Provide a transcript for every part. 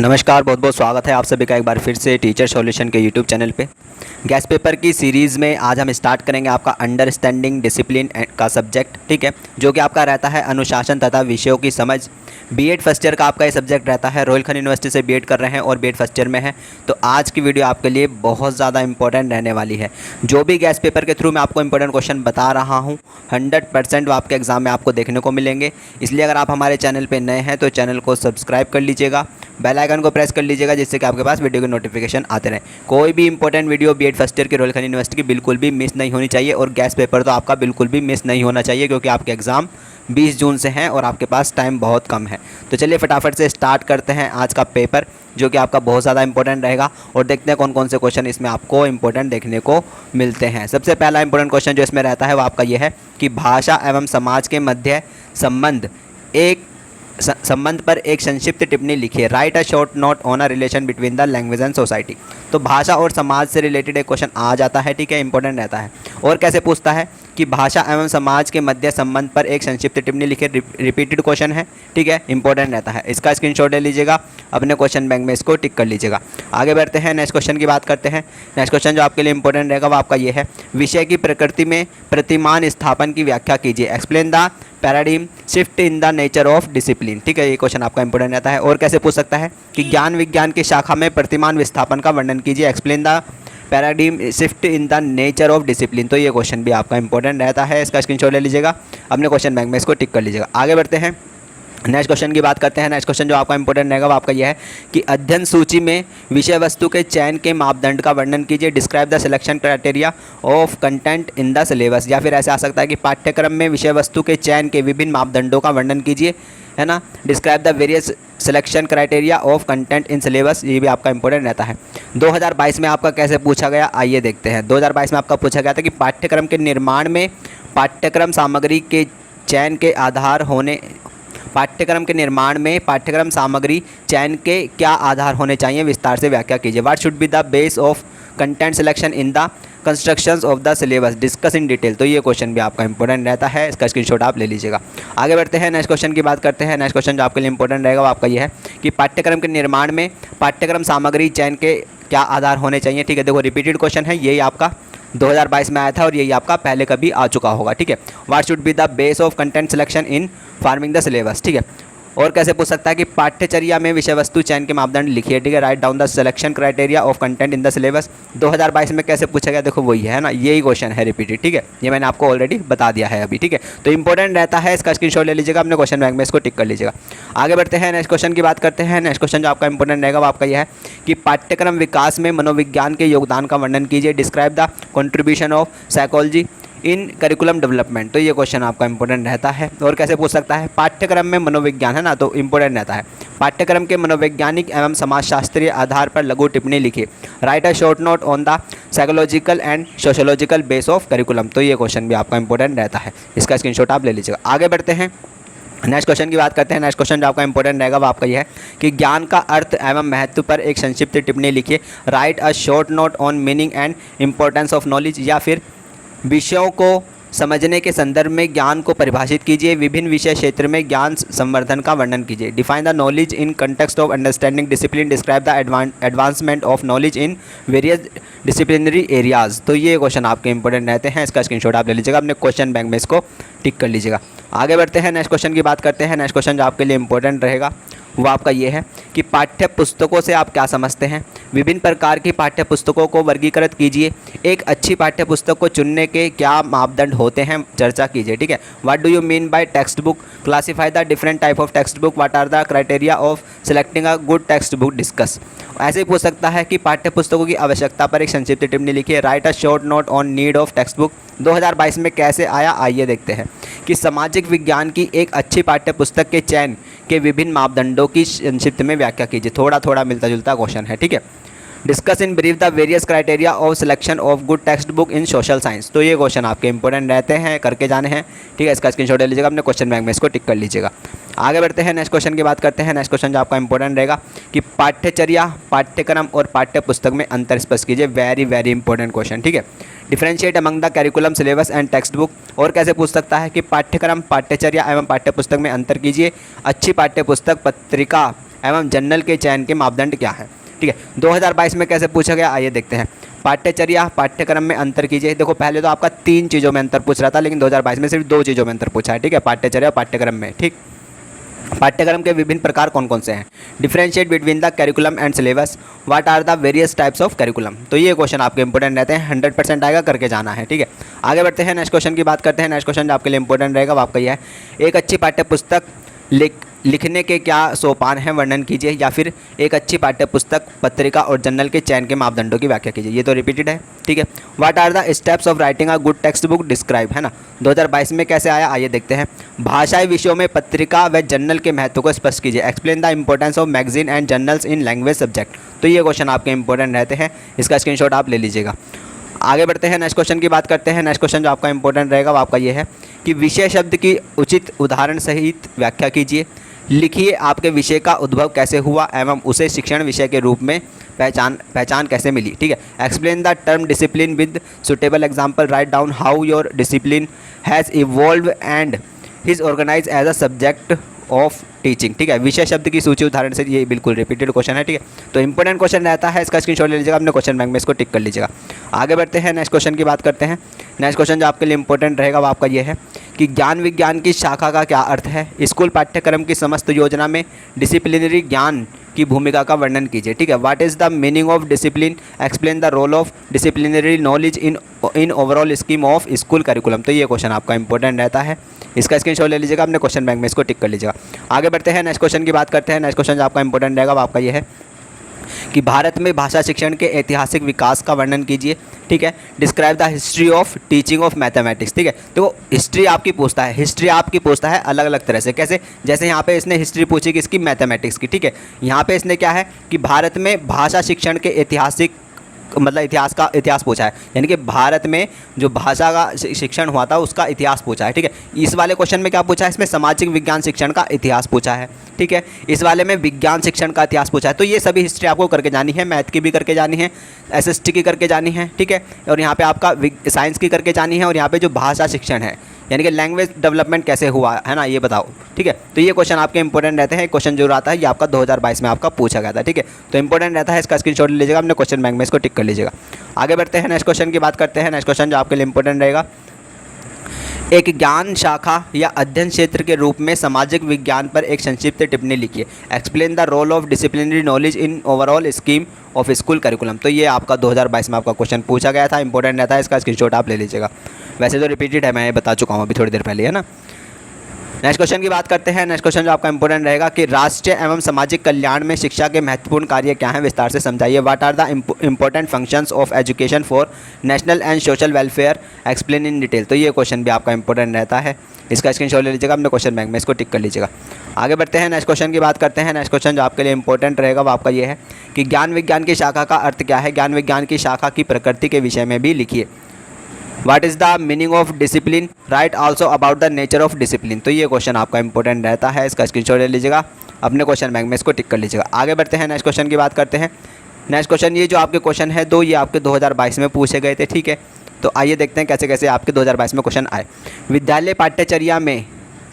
नमस्कार, बहुत बहुत स्वागत है आप सभी का एक बार फिर से टीचर सॉल्यूशन के यूट्यूब चैनल पे। गैस पेपर की सीरीज़ में आज हम स्टार्ट करेंगे आपका अंडरस्टैंडिंग डिसिप्लिन का सब्जेक्ट, ठीक है, जो कि आपका रहता है अनुशासन तथा विषयों की समझ। बीएड फर्स्ट ईयर का आपका ये सब्जेक्ट रहता है। रोहिलखंड यूनिवर्सिटी से बीएड कर रहे हैं और बीएड फर्स्ट ईयर में है, तो आज की वीडियो आपके लिए बहुत ज़्यादा इंपॉर्टेंट रहने वाली है। जो भी गैस पेपर के थ्रू मैं आपको इंपॉर्टेंट क्वेश्चन बता रहा हूँ 100% वो आपके एग्जाम में आपको देखने को मिलेंगे। इसलिए अगर आप हमारे चैनल पर नए हैं तो चैनल को सब्सक्राइब कर लीजिएगा, बेल आइकन को प्रेस कर लीजिएगा, जिससे कि आपके पास वीडियो के नोटिफिकेशन आते रहें। कोई भी important video BEd first year की रोहिलखंड यूनिवर्सिटी की बिल्कुल भी मिस नहीं होनी चाहिए, और गैस पेपर तो आपका बिल्कुल भी मिस नहीं होना चाहिए, क्योंकि आपके एग्ज़ाम 20 जून से हैं और आपके पास टाइम बहुत कम है। तो चलिए फटाफट से स्टार्ट करते हैं आज का पेपर, जो कि आपका बहुत ज़्यादा इंपॉर्टेंट रहेगा, और देखते हैं कौन कौन से क्वेश्चन इसमें आपको इंपॉर्टेंट देखने को मिलते हैं। सबसे पहला इंपॉर्टेंट क्वेश्चन जो इसमें रहता है वो आपका ये है कि भाषा एवं समाज के मध्य संबंध पर एक संक्षिप्त टिप्पणी लिखिए। Right a short note on a relation between the language and society. तो भाषा और समाज से रिलेटेड एक क्वेश्चन आ जाता है, ठीक है, इंपॉर्टेंट रहता है। और कैसे पूछता है कि भाषा एवं समाज के मध्य संबंध पर एक संक्षिप्त टिप्पणी लिखिए। रिपीटेड क्वेश्चन है, ठीक है, इंपॉर्टेंट रहता है। इसका स्क्रीनशॉट ले लीजिएगा, अपने क्वेश्चन बैंक में इसको टिक कर लीजिएगा। आगे बढ़ते हैं, नेक्स्ट क्वेश्चन की बात करते हैं। नेक्स्ट क्वेश्चन जो आपके लिए इंपॉर्टेंट रहेगा वो आपका ये है, विषय की प्रकृति में प्रतिमान स्थापन की व्याख्या कीजिए। Explain the paradigm shift in the nature of discipline. ठीक है, ये क्वेश्चन आपका इंपॉर्टेंट रहता है। और कैसे पूछ सकता है कि ज्ञान विज्ञान की शाखा में प्रतिमान विस्थापन का वर्णन कीजिए। Explain the paradigm shift in the nature of discipline. तो ये क्वेश्चन भी आपका इंपॉर्टेंट रहता है, इसका स्क्रीनशॉट ले लीजिएगा, अपने क्वेश्चन बैंक में इसको टिक कर लीजिएगा। आगे बढ़ते हैं, नेक्स्ट क्वेश्चन की बात करते हैं। नेक्स्ट क्वेश्चन जो आपका इंपॉर्टेंट रहेगा वो आपका यह है कि अध्ययन सूची में विषय वस्तु के चयन के मापदंड का वर्णन कीजिए। Describe the selection criteria of content in the syllabus. या फिर ऐसे आ सकता है कि पाठ्यक्रम में विषय वस्तु के चयन के विभिन्न मापदंडों का वर्णन कीजिए, है ना। Describe the various selection criteria of content in syllabus, ये भी आपका इंपॉर्टेंट रहता है। 2022 में आपका कैसे पूछा गया, आइए देखते हैं। 2022 में आपका पूछा गया था कि पाठ्यक्रम के निर्माण में पाठ्यक्रम सामग्री के चयन के आधार होने पाठ्यक्रम के निर्माण में पाठ्यक्रम सामग्री चयन के क्या आधार होने चाहिए, विस्तार से व्याख्या कीजिए। What should be the base of content selection in the constructions of the syllabus, discuss in detail. तो ये क्वेश्चन भी आपका इंपॉर्टेंट रहता है, इसका स्क्रीनशॉट आप ले लीजिएगा। आगे बढ़ते हैं, नेक्स्ट क्वेश्चन की बात करते हैं। नेक्स्ट क्वेश्चन जो आपके लिए इंपॉर्टेंट रहेगा वो आपका ये है कि पाठ्यक्रम के निर्माण में पाठ्यक्रम सामग्री चयन के क्या आधार होने चाहिए। ठीक है, देखो रिपीटेड क्वेश्चन है, यही आपका 2022 में आया था और यही आपका पहले कभी आ चुका होगा। ठीक है, what should be the base of content selection in farming the syllabus. ठीक है, और कैसे पूछ सकता है कि पाठ्यचर्या में विषय वस्तु चयन के मापदंड लिखिए। ठीक है, write down the selection criteria of content in the syllabus. 2022 में कैसे पूछा गया, देखो वही है ना, यही क्वेश्चन है रिपीटेड। ठीक है, ये मैंने आपको ऑलरेडी बता दिया है अभी। ठीक है, तो इंपॉर्टेंट रहता है, इसका स्क्रीनशॉट ले लीजिएगा, अपने क्वेश्चन बैंक में इसको टिक कर लीजिएगा। आगे बढ़ते हैं, नेक्स्ट क्वेश्चन की बात करते हैं। नेक्स्ट क्वेश्चन जो आपका इंपॉर्टेंट रहेगा वो आपका यह है कि पाठ्यक्रम विकास में मनोविज्ञान के योगदान का वर्णन कीजिए। Describe the contribution of psychology in curriculum development. तो ये क्वेश्चन आपका इंपॉर्टेंट रहता है। और कैसे पूछ सकता है, पाठ्यक्रम में मनोविज्ञान, है ना, तो इंपॉर्टेंट रहता है। पाठ्यक्रम के मनोवैज्ञानिक एवं समाजशास्त्रीय आधार पर लघु टिप्पणी लिखिए। Right a short note on the psychological and sociological base of curriculum. तो ये क्वेश्चन भी आपका इंपॉर्टेंट रहता है, इसका स्क्रीनशॉट आप ले लीजिएगा। आगे बढ़ते हैं, नेक्स्ट क्वेश्चन की बात करते हैं। नेक्स्ट क्वेश्चन जो आपका इंपॉर्टेंट रहेगा वो आपका यह है कि ज्ञान का अर्थ एवं महत्व पर एक संक्षिप्त टिप्पणी लिखिए। Right a short note on meaning and importance of knowledge. या फिर विषयों को समझने के संदर्भ में ज्ञान को परिभाषित कीजिए। विभिन्न विषय क्षेत्र में ज्ञान संवर्धन का वर्णन कीजिए। Define the knowledge in context of understanding discipline. Describe the advancement of knowledge in various disciplinary areas. तो ये क्वेश्चन आपके इंपॉर्टेंट रहते हैं, इसका स्क्रीनशॉट आप ले लीजिएगा, अपने क्वेश्चन बैंक में इसको टिक कर लीजिएगा। आगे बढ़ते हैं, नेक्स्ट क्वेश्चन की बात करते हैं। नेक्स्ट क्वेश्चन जो आपके लिए इंपॉर्टेंट रहेगा वो आपका ये है कि पाठ्य पुस्तकों से आप क्या समझते हैं। विभिन्न प्रकार की पाठ्य पुस्तकों को वर्गीकृत कीजिए। एक अच्छी पाठ्य पुस्तक को चुनने के क्या मापदंड होते हैं, चर्चा कीजिए। ठीक है, what do you mean by text book. Classify the different type of text book. What are the criteria of selecting a good text book, discuss. ऐसे ही पूछ सकता है कि पाठ्य पुस्तकों की आवश्यकता पर एक संक्षिप्त टिप्पणी लिखिए। Right a short note on need of text book. 2022 में कैसे आया, आइए देखते हैं कि सामाजिक विज्ञान की एक अच्छी पाठ्य पुस्तक के चयन के विभिन्न मापदंडों की संक्षिप्त में व्याख्या कीजिए। थोड़ा थोड़ा मिलता जुलता क्वेश्चन है। ठीक है, discuss in brief the various criteria of selection of good text book in social science. तो ये क्वेश्चन आपके इंपॉर्टेंट रहते हैं, करके जाने हैं। ठीक है, इसका स्क्रीनशॉट ले लीजिएगा, अपने क्वेश्चन बैंक में इसको टिक कर लीजिएगा। आगे बढ़ते हैं, नेक्स्ट क्वेश्चन की बात करते हैं। नेक्स्ट क्वेश्चन जो आपका इंपॉर्टेंट रहेगा कि पाठ्यचर्या, पाठ्यक्रम और पाठ्य पुस्तक में अंतर स्पष्ट कीजिए। Very very important question. ठीक है, differentiate among the curriculum syllabus and text book. और कैसे पूछ सकता है कि पाठ्यक्रम, पाठ्यचर्या एवं पाठ्य पुस्तक में अंतर कीजिए। अच्छी पाठ्य पुस्तक पत्रिका एवं जर्नल के चयन के मापदंड क्या हैं। ठीक है, 2022 में कैसे पूछा गया, आइए देखते हैं। पाठ्यचर्या पाठ्यक्रम में अंतर कीजिए। देखो पहले तो आपका 3 चीज़ों में अंतर पूछ रहा था, लेकिन 2022 में सिर्फ 2 चीज़ों में अंतर पूछा है। ठीक है, पाठ्यचर्या पाठ्यक्रम में। ठीक, पाठ्यक्रम के विभिन्न प्रकार कौन कौन से हैं। Differentiate between the curriculum and syllabus, what are the various types of curriculum. तो ये क्वेश्चन आपके इंपॉर्टेंट रहते हैं, 100% आएगा, करके जाना है। ठीक है, आगे बढ़ते हैं, नेक्स्ट क्वेश्चन की बात करते हैं। नेक्स्ट क्वेश्चन जो आपके लिए इंपॉर्टेंट रहेगा वो आपका यह है, एक अच्छी पाठ्यपुस्तक लिखने के क्या सोपान हैं, वर्णन कीजिए। या फिर एक अच्छी पाठ्यपुस्तक पत्रिका और जर्नल के चयन के मापदंडों की व्याख्या कीजिए। ये तो रिपीटेड है। ठीक है, what are the steps of writing a good text book describe, है ना। 2022 में कैसे आया, आइए देखते हैं। भाषाई विषयों में पत्रिका व जर्नल के महत्व को स्पष्ट कीजिए। Explain the importance of magazine and journals in language subject. तो ये क्वेश्चन आपके इंपॉर्टेंट रहते हैं, इसका स्क्रीनशॉट आप ले लीजिएगा। आगे बढ़ते हैं, नेक्स्ट क्वेश्चन की बात करते हैं। नेक्स्ट क्वेश्चन जो आपका इंपॉर्टेंट रहेगा वो आपका ये है कि विषय शब्द की उचित उदाहरण सहित व्याख्या कीजिए। लिखिए आपके विषय का उद्भव कैसे हुआ एवं उसे शिक्षण विषय के रूप में पहचान कैसे मिली। ठीक है, explain the term discipline with suitable example, write down how your discipline has evolve and is organise as a subject of teaching. ठीक है, विषय शब्द की सूची उदाहरण से, ये बिल्कुल रिपीटेड क्वेश्चन है। ठीक है, तो इंपॉर्टेंट क्वेश्चन रहता है, इसका स्क्रीनशॉट ले लीजिएगा, अपने क्वेश्चन बैंक में इसको टिक कर लीजिएगा। आगे बढ़ते हैं, नेक्स्ट क्वेश्चन की बात करते हैं। नेक्स्ट क्वेश्चन जो आपके लिए इंपॉर्टेंट रहेगा वो आपका ये है कि ज्ञान विज्ञान की शाखा का क्या अर्थ है। स्कूल पाठ्यक्रम की समस्त योजना में डिसिप्लिनरी ज्ञान की भूमिका का वर्णन कीजिए। ठीक है, what is the meaning of discipline, explain the role of disciplinary knowledge in overall scheme of school curriculum. तो ये क्वेश्चन आपका इंपॉर्टेंट रहता है, इसका स्क्रीनशॉट ले लीजिएगा, अपने क्वेश्चन बैंक में इसको टिक कर लीजिएगा। आगे बढ़ते हैं, नेक्स्ट क्वेश्चन की बात करते हैं। नेक्स्ट क्वेश्चन जो आपका इंपॉर्टेंट रहेगा वो आपका ये है कि भारत में भाषा शिक्षण के ऐतिहासिक विकास का वर्णन कीजिए। ठीक है, describe the history of teaching of mathematics. ठीक है, तो हिस्ट्री आपकी पूछता है, हिस्ट्री आपकी पूछता है अलग अलग तरह से। कैसे, जैसे यहाँ पे इसने हिस्ट्री पूछी किसकी, मैथमेटिक्स की। ठीक है, यहाँ पे इसने क्या है कि भारत में भाषा शिक्षण के ऐतिहासिक मतलब इतिहास पूछा है, यानी कि भारत में जो भाषा का शिक्षण हुआ था उसका इतिहास पूछा है। ठीक है, इस वाले क्वेश्चन में क्या पूछा है, इसमें सामाजिक विज्ञान शिक्षण का इतिहास पूछा है। ठीक है, इस वाले में विज्ञान शिक्षण का इतिहास पूछा है। तो ये सभी हिस्ट्री आपको करके जानी है, मैथ की भी करके जानी है, एसएसटी की करके जानी है। ठीक है, और यहाँ पे आपका साइंस की करके जानी है, और यहाँ पे जो भाषा शिक्षण है यानी कि लैंग्वेज डेवलपमेंट कैसे हुआ है ना, ये बताओ। ठीक है, तो ये क्वेश्चन आपके इंपॉर्टेंट रहते हैं। क्वेश्चन जो आता है ये आपका 2022 में आपका पूछा गया था। ठीक है, तो इंपॉर्टेंट रहता है, इसका स्क्रीनशॉट ले लीजिएगा, अपने क्वेश्चन बैंक में इसको टिक कर लीजिएगा। आगे बढ़ते हैं, नेक्स्ट क्वेश्चन की बात करते हैं। नेक्स्ट क्वेश्चन जो आपके लिए इंपॉर्टेंट रहेगा, एक ज्ञान शाखा या अध्ययन क्षेत्र के रूप में सामाजिक विज्ञान पर एक संक्षिप्त टिप्पणी लिखिए। Explain the role of disciplinary knowledge in overall scheme of school curriculum. तो ये आपका 2022 में आपका क्वेश्चन पूछा गया था, इंपॉर्टेंट रहता है, इसका स्क्रीनशॉट आप ले लीजिएगा। वैसे तो रिपीटेड है, मैं ये बता चुका हूँ अभी थोड़ी देर पहले, है ना। नेक्स्ट क्वेश्चन की बात करते हैं। नेक्स्ट क्वेश्चन जो आपका इंपॉर्टेंट रहेगा कि राष्ट्रीय एवं सामाजिक कल्याण में शिक्षा के महत्वपूर्ण कार्य क्या हैं, विस्तार से समझाइए। What are the important functions of education for national and social welfare, explain in detail. तो ये क्वेश्चन भी आपका इंपॉर्टेंट रहता है, इसका स्क्रीनशॉट ले लीजिएगा, अपने क्वेश्चन बैंक में इसको टिक कर लीजिएगा। आगे बढ़ते हैं, नेक्स्ट क्वेश्चन की बात करते हैं। नेक्स्ट क्वेश्चन जो आपके लिए इंपॉर्टेंट रहेगा वो आपका ये है कि ज्ञान विज्ञान की शाखा का अर्थ क्या है। ज्ञान विज्ञान की शाखा की प्रकृति के विषय में भी लिखिए। What is the meaning of discipline, right also about the nature of discipline. तो ये क्वेश्चन आपका इंपॉर्टेंट रहता है, इसका स्क्रीनशॉट ले लीजिएगा, अपने क्वेश्चन बैंक में इसको टिक कर लीजिएगा। आगे बढ़ते हैं, नेक्स्ट क्वेश्चन की बात करते हैं। नेक्स्ट क्वेश्चन ये जो आपके क्वेश्चन है ये आपके 2022 में पूछे गए थे। ठीक है, तो आइए देखते हैं कैसे कैसे आपके 2022 में क्वेश्चन आए। विद्यालय पाठ्यचर्या में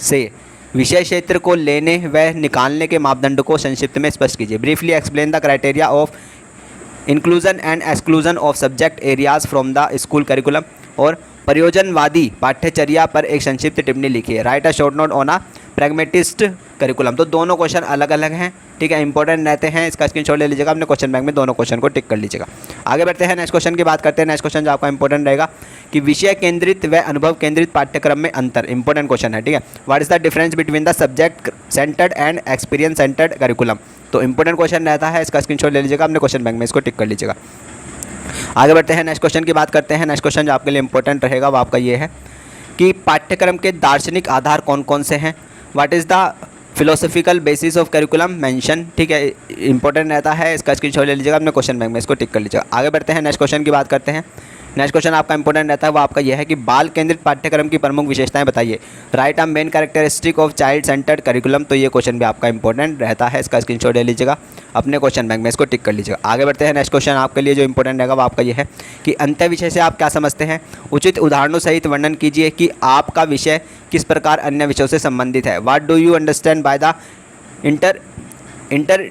से विषय क्षेत्र को लेने व निकालने के मापदंड को संक्षिप्त में स्पष्ट कीजिए। Briefly explain the criteria of inclusion and exclusion of subject areas from the school curriculum. और प्रयोजनवादी पाठ्यचर्या पर एक संक्षिप्त टिप्पणी लिखिए। Right a short note on a pragmatist curriculum. तो दोनों क्वेश्चन अलग अलग हैं, ठीक है, इंपॉर्टेंट रहते हैं, इसका स्क्रीनशॉट ले लीजिएगा, अपने क्वेश्चन बैंक में दोनों क्वेश्चन को टिक कर लीजिएगा। आगे बढ़ते हैं, नेक्स्ट क्वेश्चन की बात करते हैं। नेक्स्ट क्वेश्चन जो आपका इंपॉर्टेंट रहेगा कि विषय केंद्रित व अनुभव केंद्रित पाठ्यक्रम में अंतर, इंपॉर्टेंट क्वेश्चन है। ठीक है, what is the difference between the subject centred and experience centred curriculum. तो इंपॉर्टेंट क्वेश्चन रहता है, इसका स्क्रीनशॉट ले लीजिएगा, अपने क्वेश्चन बैंक में इसको टिक कर लीजिएगा। आगे बढ़ते हैं, नेक्स्ट क्वेश्चन की बात करते हैं। नेक्स्ट क्वेश्चन जो आपके लिए इंपॉर्टेंट रहेगा वो आपका ये है कि पाठ्यक्रम के दार्शनिक आधार कौन कौन से हैं। What is the philosophical basis of curriculum mention. ठीक है, इंपॉर्टेंट रहता है, इसका स्क्रीनशॉट ले लीजिएगा, अपने क्वेश्चन बैंक में इसको टिक कर लीजिएगा। आगे बढ़ते हैं, नेक्स्ट क्वेश्चन की बात करते हैं। नेक्स्ट क्वेश्चन आपका इंपॉर्टेंट रहता है वो आपका यह है कि बाल केंद्रित पाठ्यक्रम की प्रमुख विशेषताएं बताइए। Right a main characteristic of child centred curriculum. तो ये क्वेश्चन भी आपका इंपॉर्टेंट रहता है, इसका स्क्रीनशॉट ले लीजिएगा, अपने क्वेश्चन बैंक में इसको टिक कर लीजिएगा। आगे बढ़ते हैं, नेक्स्ट क्वेश्चन आपके लिए जो इंपॉर्टेंट रहेगा वो आपका ये है कि अंत्य विषय से आप क्या समझते हैं। उचित उदाहरणों सहित वर्णन कीजिए कि आपका विषय किस प्रकार अन्य विषयों से संबंधित है। What do you understand by the inter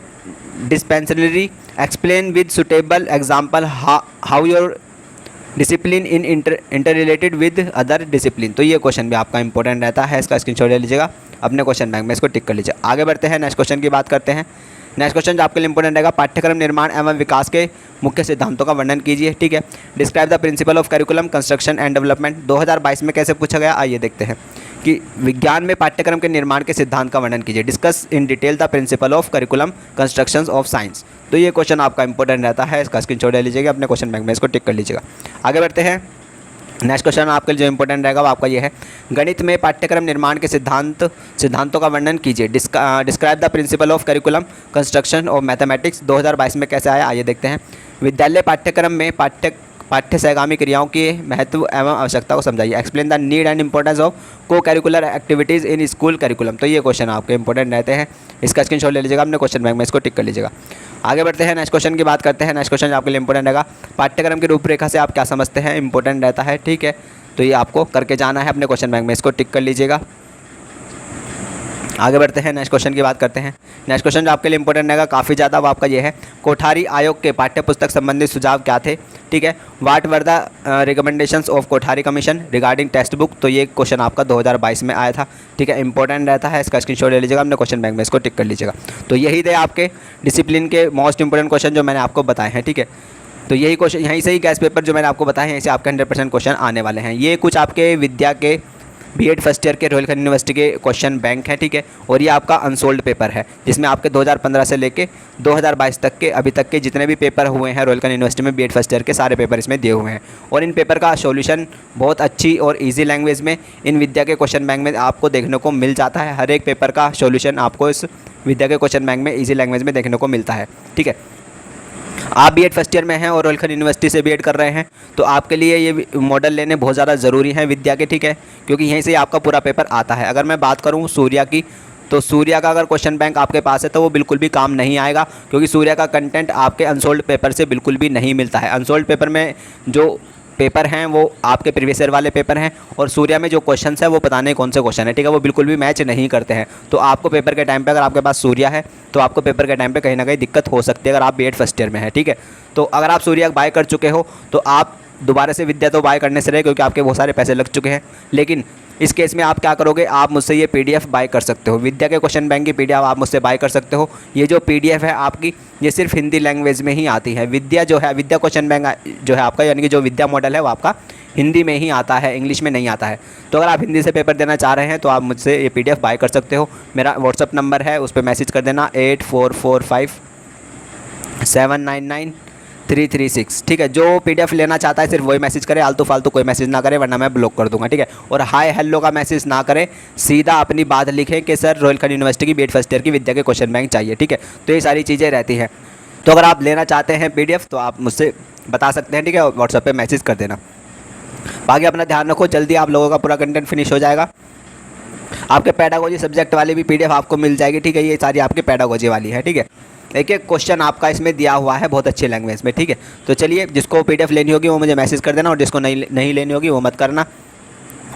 dispensary, explain with suitable example how your discipline in inter related with other discipline. तो ये क्वेश्चन भी आपका इंपॉर्टेंट रहता है, इसका स्क्रीनशॉट ले लीजिएगा, अपने क्वेश्चन बैंक में इसको टिक कर लीजिए। आगे बढ़ते हैं, नेक्स्ट क्वेश्चन की बात करते हैं। नेक्स्ट क्वेश्चन जो आपके लिए इंपॉर्टेंट रहेगा, पाठ्यक्रम निर्माण एवं विकास के मुख्य सिद्धांतों का वर्णन कीजिए। ठीक है, describe the principle of curriculum construction and development. 2022 में कैसे पूछा गया, आइए देखते हैं कि विज्ञान में पाठ्यक्रम के निर्माण के सिद्धांत का वर्णन कीजिए। Discuss in detail the principle of curriculum construction of science. तो ये क्वेश्चन आपका इंपॉर्टेंट रहता है, इसका स्क्रीनशॉट ले लीजिएगा, अपने क्वेश्चन बैंक में इसको टिक कर लीजिएगा। आगे बढ़ते हैं, नेक्स्ट क्वेश्चन आपके लिए जो इंपॉर्टेंट रहेगा वो आपका ये है, गणित में पाठ्यक्रम निर्माण के सिद्धांतों का वर्णन कीजिए। Describe the principle of curriculum construction of mathematics. 2022 में कैसे आया, आइए देखते हैं। विद्यालय पाठ्यक्रम में पाठ्य सहगामी क्रियाओं के महत्व एवं आवश्यकता को समझाइए। Explain the need and importance of co curricular activities in school curriculum. तो ये क्वेश्चन आपके इंपॉर्टेंट रहते हैं, इसका स्क्रीनशॉट ले लीजिएगा, अपने क्वेश्चन बैंक में इसको टिक कर लीजिएगा। आगे बढ़ते हैं, नेक्स्ट क्वेश्चन की बात करते हैं। नेक्स्ट क्वेश्चन आपके लिए इंपॉर्टेंट रहेगा, पाठ्यक्रम की रूपरेखा से आप क्या समझते हैं, इंपॉर्टेंट रहता है। ठीक है, तो ये आपको करके जाना है, अपने क्वेश्चन बैंक में इसको टिक कर लीजिएगा। आगे बढ़ते हैं, नेक्स्ट क्वेश्चन की बात करते हैं। नेक्स्ट क्वेश्चन जो आपके लिए इंपॉर्टेंट रहेगा काफ़ी ज़्यादा, वो आपका ये है, कोठारी आयोग के पाठ्य पुस्तक संबंधित सुझाव क्या थे। ठीक है, what were the recommendations of Kothari commission regarding text book. तो ये क्वेश्चन आपका 2022 में आया था। ठीक है, इंपॉर्टेंट रहता है, इसका स्क्रीनशॉट ले लीजिएगा, अपने क्वेश्चन बैंक में इसको टिक कर लीजिएगा। तो यही थे आपके डिसिप्लिन के मोस्ट इंपॉर्टेंट क्वेश्चन जो मैंने आपको बताए हैं। ठीक है, तो यही क्वेश्चन, यहीं से ही गैस पेपर जो मैंने आपको बताए हैं, यहीं से आपके 100% क्वेश्चन आने वाले हैं। ये कुछ आपके विद्या के बीएड फर्स्ट ईयर के रोहिलखंड यूनिवर्सिटी के क्वेश्चन बैंक है। ठीक है, और ये आपका अनसोल्ड पेपर है, जिसमें आपके 2015 से लेके 2022 तक के अभी तक के जितने भी पेपर हुए हैं रोहिलखंड यूनिवर्सिटी में बीएड फर्स्ट ईयर के, सारे पेपर इसमें दिए हुए हैं। और इन पेपर का सॉल्यूशन बहुत अच्छी और इजी लैंग्वेज में इन विद्या के क्वेश्चन बैंक में आपको देखने को मिल जाता है। हर एक पेपर का सॉल्यूशन आपको इस विद्या के क्वेश्चन बैंक में ईजी लैंग्वेज में देखने को मिलता है। ठीक है, आप बीएड फर्स्ट ईयर में हैं और रोहिलखंड यूनिवर्सिटी से बीएड कर रहे हैं, तो आपके लिए ये मॉडल लेने बहुत ज़्यादा ज़रूरी है विद्या के। ठीक है, क्योंकि यहीं से आपका पूरा पेपर आता है। अगर मैं बात करूँ सूर्या की, तो सूर्या का अगर क्वेश्चन बैंक आपके पास है तो वो बिल्कुल भी काम नहीं आएगा, क्योंकि सूर्या का कंटेंट आपके अनसोल्ड पेपर से बिल्कुल भी नहीं मिलता है। अनसोल्ड पेपर में जो पेपर हैं वो आपके प्रीवियस ईयर वाले पेपर हैं, और सूर्या में जो क्वेश्चंस है वो पता नहीं कौन से क्वेश्चन है। ठीक है, वो बिल्कुल भी मैच नहीं करते हैं। तो आपको पेपर के टाइम पे, अगर आपके पास सूर्या है तो आपको पेपर के टाइम पे कहीं ना कहीं दिक्कत हो सकती है, अगर आप बीएड फर्स्ट ईयर में है। ठीक है, तो अगर आप सूर्या बाय कर चुके हो तो आप दोबारा से विद्या तो बाय करने से रहे, क्योंकि आपके बहुत सारे पैसे लग चुके हैं। लेकिन इस केस में आप क्या करोगे, आप मुझसे ये पीडीएफ बाय कर सकते हो, विद्या के क्वेश्चन बैंक की पीडीएफ आप मुझसे बाय कर सकते हो। ये जो पीडीएफ है आपकी, ये सिर्फ हिंदी लैंग्वेज में ही आती है। विद्या जो है, विद्या क्वेश्चन बैंक जो है आपका, यानी कि जो विद्या मॉडल है वो आपका हिंदी में ही आता है, इंग्लिश में नहीं आता है। तो अगर आप हिंदी से पेपर देना चाह रहे हैं तो आप मुझसे ये पीडीएफ बाय कर सकते हो। मेरा व्हाट्सअप नंबर है, उस पर मैसेज कर देना 8445799336। ठीक है, जो पीडीएफ लेना चाहता है सिर्फ वही मैसेज करे, आलतू फालतू कोई मैसेज ना करे, वरना मैं ब्लॉक कर दूंगा। ठीक है, और हाय हेलो का मैसेज ना करें, सीधा अपनी बात लिखें कि सर रोहिलखंड यूनिवर्सिटी की बीएड फर्स्ट ईयर की विद्या के क्वेश्चन बैंक चाहिए। ठीक है, तो ये सारी चीज़ें रहती हैं। तो अगर आप लेना चाहते हैं पीडीएफ तो आप मुझसे बता सकते हैं। ठीक है, व्हाट्सएप पे मैसेज कर देना। बाकी अपना ध्यान रखो, जल्दी आप लोगों का पूरा कंटेंट फिनिश हो जाएगा। आपके पेडागोजी सब्जेक्ट वाली भी पीडीएफ आपको मिल जाएगी। ठीक है, ये सारी आपकी पेडागोजी वाली है। ठीक है, एक एक क्वेश्चन आपका इसमें दिया हुआ है बहुत अच्छी लैंग्वेज में। ठीक है, तो चलिए, जिसको पीडीएफ लेनी होगी वो मुझे मैसेज कर देना, और जिसको नहीं लेनी होगी वो मत करना।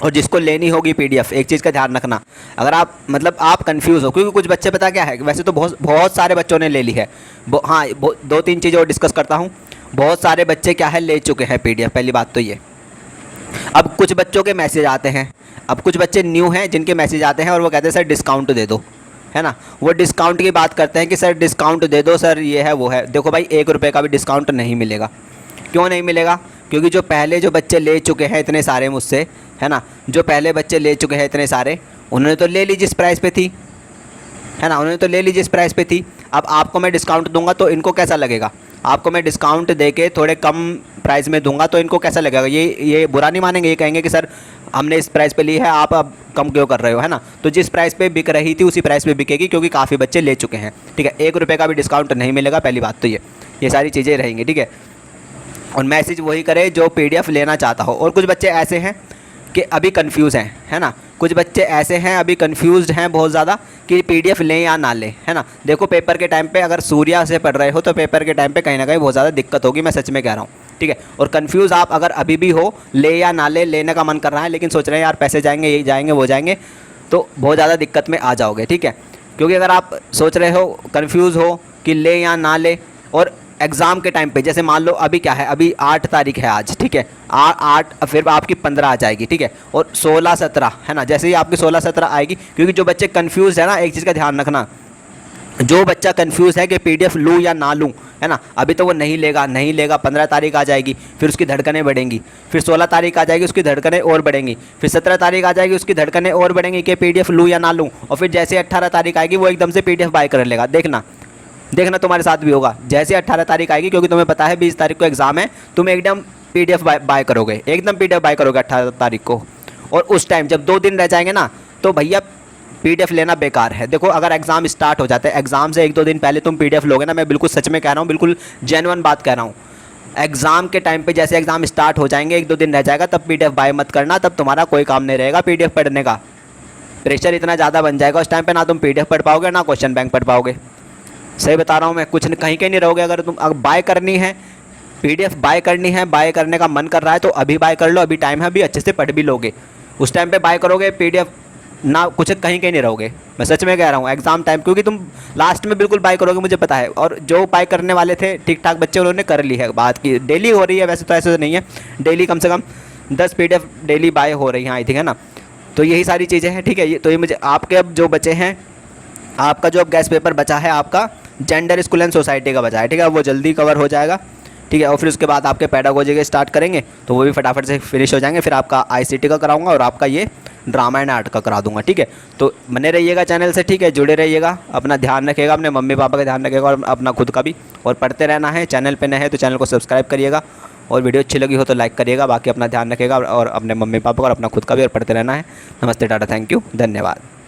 और जिसको लेनी होगी पीडीएफ, एक चीज़ का ध्यान रखना, अगर आप आप कंफ्यूज हो, क्योंकि कुछ बच्चे पता क्या है कि वैसे तो बहुत सारे बच्चों ने ले ली है। हाँ, 2-3 चीज़ें और डिस्कस करता हूँ। बहुत सारे बच्चे क्या है ले चुके हैं पीडीएफ, पहली बात तो ये। अब कुछ बच्चों के मैसेज आते हैं, अब कुछ बच्चे न्यू हैं जिनके मैसेज आते हैं और वो कहते हैं सर डिस्काउंट दे दो, है ना। वो डिस्काउंट की बात करते हैं कि सर डिस्काउंट दे दो सर, ये है वो है। देखो भाई, 1 रुपये का भी डिस्काउंट नहीं मिलेगा। क्यों नहीं मिलेगा? क्योंकि जो पहले जो बच्चे ले चुके हैं इतने सारे मुझसे, है ना, जो पहले बच्चे ले चुके हैं इतने सारे, उन्होंने तो ले ली जिस प्राइस पे थी, है ना, उन्होंने तो ले ली जिस प्राइस पे थी। अब आपको मैं डिस्काउंट दूंगा तो इनको कैसा लगेगा? आपको मैं डिस्काउंट देके थोड़े कम प्राइस में दूंगा तो इनको कैसा लगेगा? ये बुरा नहीं मानेंगे, ये कहेंगे कि सर हमने इस प्राइस पे ली है, आप अब कम क्यों कर रहे हो, है ना। तो जिस प्राइस पे बिक रही थी उसी प्राइस पे बिकेगी, क्योंकि काफ़ी बच्चे ले चुके हैं। ठीक है, 1 रुपये का भी डिस्काउंट नहीं मिलेगा, पहली बात तो ये सारी चीज़ें रहेंगी। ठीक है, और मैसेज वही करे जो पीडीएफ लेना चाहता हो। और कुछ बच्चे ऐसे हैं कि अभी कंफ्यूज हैं, है ना, कुछ बच्चे ऐसे हैं अभी कंफ्यूज्ड हैं बहुत ज़्यादा कि पीडीएफ लें या ना लें, है ना। देखो, पेपर के टाइम पे अगर सूर्या से पढ़ रहे हो तो पेपर के टाइम पे कहीं ना कहीं बहुत ज़्यादा दिक्कत होगी, मैं सच में कह रहा हूँ। ठीक है, और कंफ्यूज आप अगर अभी भी हो, ले या ना ले, लेने का मन कर रहा है लेकिन सोच रहे हैं यार पैसे जाएंगे, ये जाएंगे वो जाएंगे, तो बहुत ज़्यादा दिक्कत में आ जाओगे। ठीक है, क्योंकि अगर आप सोच रहे हो, कंफ्यूज हो कि ले या ना ले, और एग्ज़ाम के टाइम पे जैसे मान लो अभी क्या है, अभी 8 तारीख है आज, ठीक है, 8 फिर आपकी 15 आ जाएगी, ठीक है, और 16-17 है ना, जैसे ही आपकी 16-17 आएगी, क्योंकि जो बच्चे कंफ्यूज है ना, एक चीज़ का ध्यान रखना, जो बच्चा कंफ्यूज है कि पीडीएफ लूँ या ना लूँ, है ना, अभी तो वो नहीं लेगा, 15 तारीख आ जाएगी, फिर उसकी धड़कनें बढ़ेंगी, फिर 16 तारीख आ जाएगी, उसकी धड़कनें और बढ़ेंगी, फिर 17 तारीख आ जाएगी, उसकी धड़कनें और बढ़ेंगी कि पीडीएफ लूँ या ना लूँ, और फिर जैसे 18 तारीख आएगी वो एकदम से पीडीएफ बाय कर लेगा। देखना तुम्हारे साथ भी होगा, जैसे 18 तारीख आएगी, क्योंकि तुम्हें पता है 20 तारीख को एग्ज़ाम है, तुम एकदम पीडीएफ बाय करोगे, एकदम पीडीएफ बाय करोगे 18 तारीख को, और उस टाइम जब 2 दिन रह जाएंगे ना, तो भैया पीडीएफ लेना बेकार है। देखो अगर एग्ज़ाम स्टार्ट हो जाते हैं, एग्ज़ाम से 1-2 दिन पहले तुम पीडीएफ लोगे ना, मैं बिल्कुल सच में कह रहा हूँ, बिल्कुल जेन्युइन बात कह रहा हूँ, एग्ज़ाम के टाइम पे जैसे एग्ज़ाम स्टार्ट हो जाएंगे, 1-2 दिन रह जाएगा, तब पीडीएफ बाय मत करना, तब तुम्हारा कोई काम नहीं रहेगा पीडीएफ पढ़ने का। प्रेशर इतना ज़्यादा बन जाएगा उस टाइम पे, ना तुम पीडीएफ पढ़ पाओगे ना क्वेश्चन बैंक पढ़ पाओगे। सही बता रहा हूँ मैं, कुछ कहीं नहीं रहोगे। अगर तुम बाय करनी है, पीडीएफ बाय करनी है, बाय करने का मन कर रहा है तो अभी बाय कर लो, अभी टाइम है, अभी अच्छे से पढ़ भी लोगे। उस टाइम पे बाय करोगे पीडीएफ ना, कुछ कहीं नहीं रहोगे, मैं सच में कह रहा हूँ। एग्ज़ाम टाइम, क्योंकि तुम लास्ट में बिल्कुल बाय करोगे, मुझे पता है। और जो बाय करने वाले थे ठीक ठाक बच्चे, उन्होंने कर ली है। बात की डेली हो रही है, वैसे तो ऐसे तो नहीं है, डेली कम से कम 10 पीडीएफ डेली बाय हो रही हैं, आई थिंक, है ना। तो यही सारी चीज़ें हैं, ठीक है। तो ये मुझे आपके अब जो बचे हैं, आपका जो अब गैस पेपर बचा है, आपका जेंडर स्कूल एंड सोसाइटी का बचा है, ठीक है, वो जल्दी कवर हो जाएगा, ठीक है। और फिर उसके बाद आपके पेडागोजी के स्टार्ट करेंगे, तो वो भी फटाफट से फिनिश हो जाएंगे। फिर आपका आईसीटी का कराऊंगा और आपका ये ड्रामा एंड आर्ट का करा दूंगा, ठीक है। तो बने रहिएगा चैनल से, ठीक है, जुड़े रहिएगा, अपना ध्यान रखिएगा, अपने मम्मी पापा का ध्यान रखिएगा और अपना खुद का भी, और पढ़ते रहना है। चैनल पे नए हैं तो चैनल को सब्सक्राइब करिएगा, और वीडियो अच्छी लगी हो तो लाइक करिएगा। बाकी अपना ध्यान रखिएगा और अपने मम्मी पापा और अपना खुद का भी, और पढ़ते रहना है। नमस्ते, टाटा, थैंक यू, धन्यवाद।